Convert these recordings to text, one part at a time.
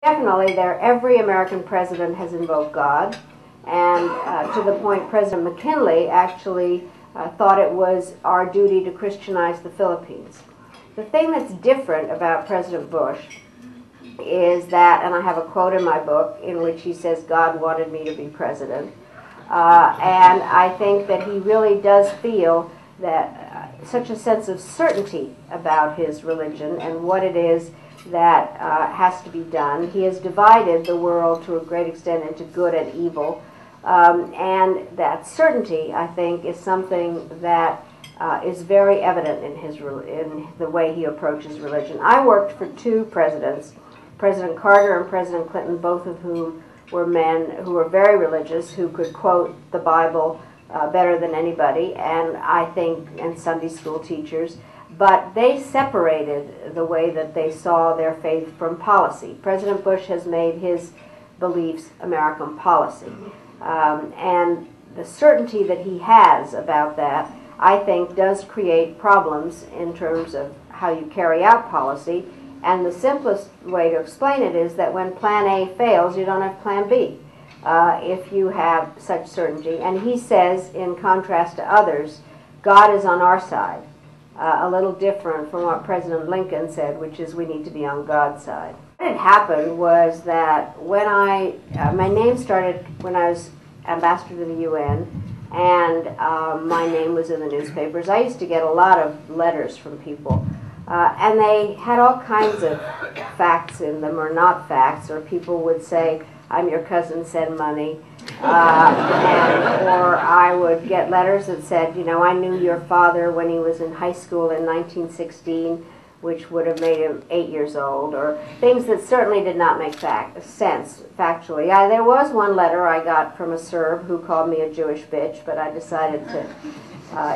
Definitely, every American president has invoked God, and to the point President McKinley actually thought it was our duty to Christianize the Philippines. The thing that's different about President Bush is that, and I have a quote in my book in which he says, "God wanted me to be president," and I think that he really does feel that such a sense of certainty about his religion and what it is that has to be done. He has divided the world to a great extent into good and evil, and that certainty, I think, is something that is very evident in the way he approaches religion. I worked for two presidents, President Carter and President Clinton, both of whom were men who were very religious, who could quote the Bible better than anybody, and I think, and Sunday school teachers. But they separated the way that they saw their faith from policy. President Bush has made his beliefs American policy. And the certainty that he has about that, I think, does create problems in terms of how you carry out policy. And the simplest way to explain it is that when Plan A fails, you don't have Plan B if you have such certainty. And he says, in contrast to others, God is on our side. A little different from what President Lincoln said, which is we need to be on God's side. What had happened was that when my name started when I was ambassador to the UN, and my name was in the newspapers. I used to get a lot of letters from people, and they had all kinds of facts in them or not facts, or people would say, "I'm your cousin, send money." Or I would get letters that said, I knew your father when he was in high school in 1916, which would have made him 8 years old, or things that certainly did not make sense factually. There was one letter I got from a Serb who called me a Jewish bitch, but I decided to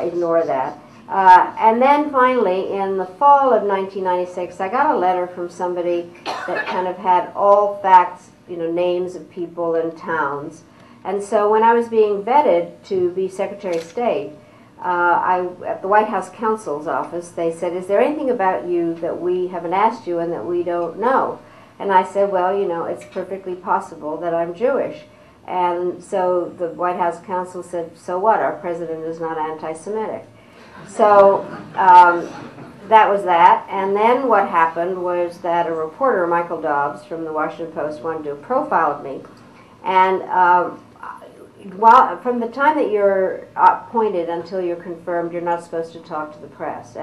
ignore that. And then finally, in the fall of 1996, I got a letter from somebody that kind of had all facts, names of people and towns. And so when I was being vetted to be Secretary of State, at the White House counsel's office, they said, "Is there anything about you that we haven't asked you and that we don't know?" And I said, "Well, it's perfectly possible that I'm Jewish." And so the White House counsel said, "So what? Our president is not anti-Semitic." So that was that. And then what happened was that a reporter, Michael Dobbs, from the Washington Post, wanted to do a profile of me. And from the time that you're appointed until you're confirmed, you're not supposed to talk to the press.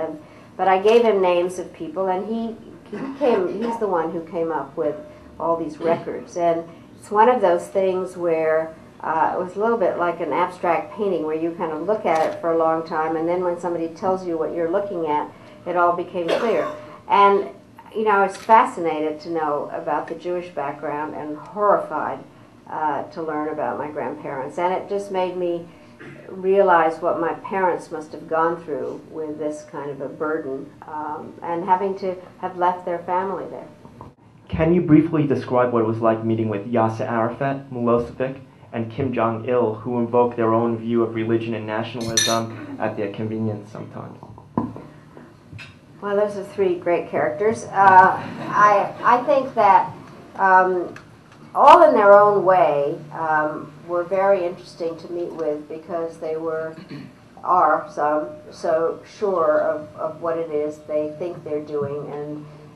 But I gave him names of people, and he's the one who came up with all these records. And it's one of those things where it was a little bit like an abstract painting, where you kind of look at it for a long time, and then when somebody tells you what you're looking at, it all became clear. And I was fascinated to know about the Jewish background and horrified to learn about my grandparents. And it just made me realize what my parents must have gone through with this kind of a burden, and having to have left their family there. Can you briefly describe what it was like meeting with Yasser Arafat, Milosevic, and Kim Jong-il, who invoke their own view of religion and nationalism at their convenience sometimes? Well, those are three great characters. I think that all in their own way were very interesting to meet with, because they are so sure of what it is they think they're doing,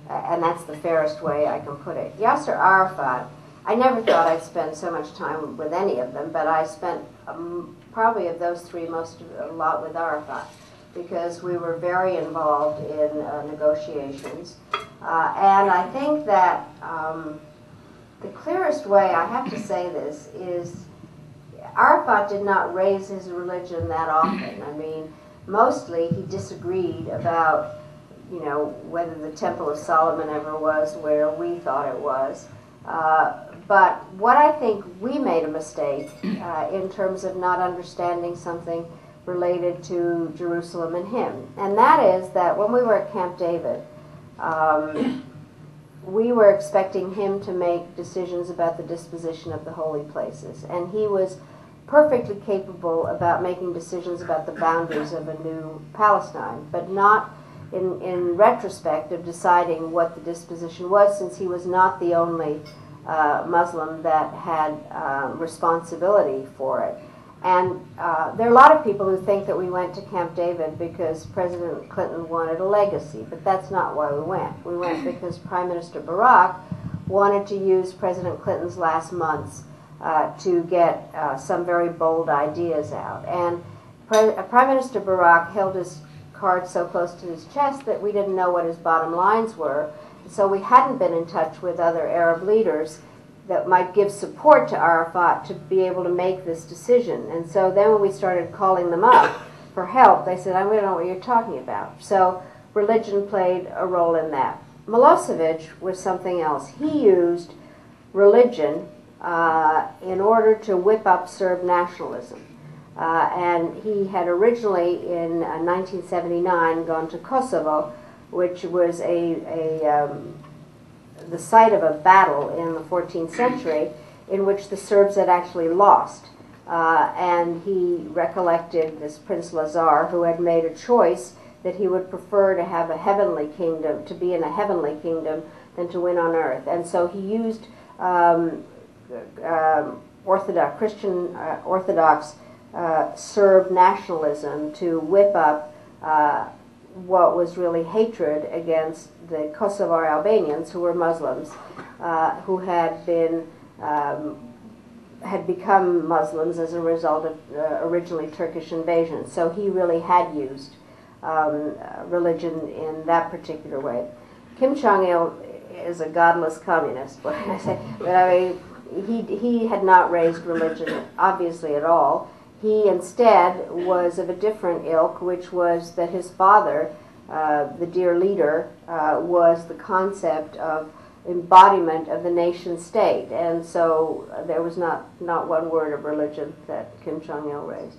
and that's the fairest way I can put it. Yasser Arafat, I never thought I'd spend so much time with any of them, but I spent probably of those three a lot with Arafat, because we were very involved in negotiations. And I think that the clearest way, I have to say this, is Arafat did not raise his religion that often. I mean, mostly he disagreed about, whether the Temple of Solomon ever was where we thought it was. But what I think we made a mistake in terms of not understanding something related to Jerusalem and him. And that is that when we were at Camp David, we were expecting him to make decisions about the disposition of the holy places. And he was perfectly capable about making decisions about the boundaries of a new Palestine, but not in retrospect of deciding what the disposition was, since he was not the only Muslim that had responsibility for it. And there are a lot of people who think that we went to Camp David because President Clinton wanted a legacy, but that's not why we went. We went because Prime Minister Barack wanted to use President Clinton's last months to get some very bold ideas out. And Prime Minister Barack held his cards so close to his chest that we didn't know what his bottom lines were. So we hadn't been in touch with other Arab leaders that might give support to Arafat to be able to make this decision. And so then when we started calling them up for help, they said, I don't know what you're talking about. So religion played a role in that. Milosevic was something else. He used religion in order to whip up Serb nationalism. And he had originally, in 1979, gone to Kosovo, which was the site of a battle in the 14th century in which the Serbs had actually lost. And he recollected this Prince Lazar, who had made a choice that he would prefer to have a heavenly kingdom, to be in a heavenly kingdom, than to win on earth. And so he used Christian Orthodox Serb nationalism to whip up what was really hatred against the Kosovar Albanians, who were Muslims, who had become Muslims as a result of originally Turkish invasion. So he really had used religion in that particular way. Kim Jong-il is a godless communist, but I mean, he had not raised religion obviously at all. He instead was of a different ilk, which was that his father, the dear leader, was the concept of embodiment of the nation state. And so there was not one word of religion that Kim Jong-il raised.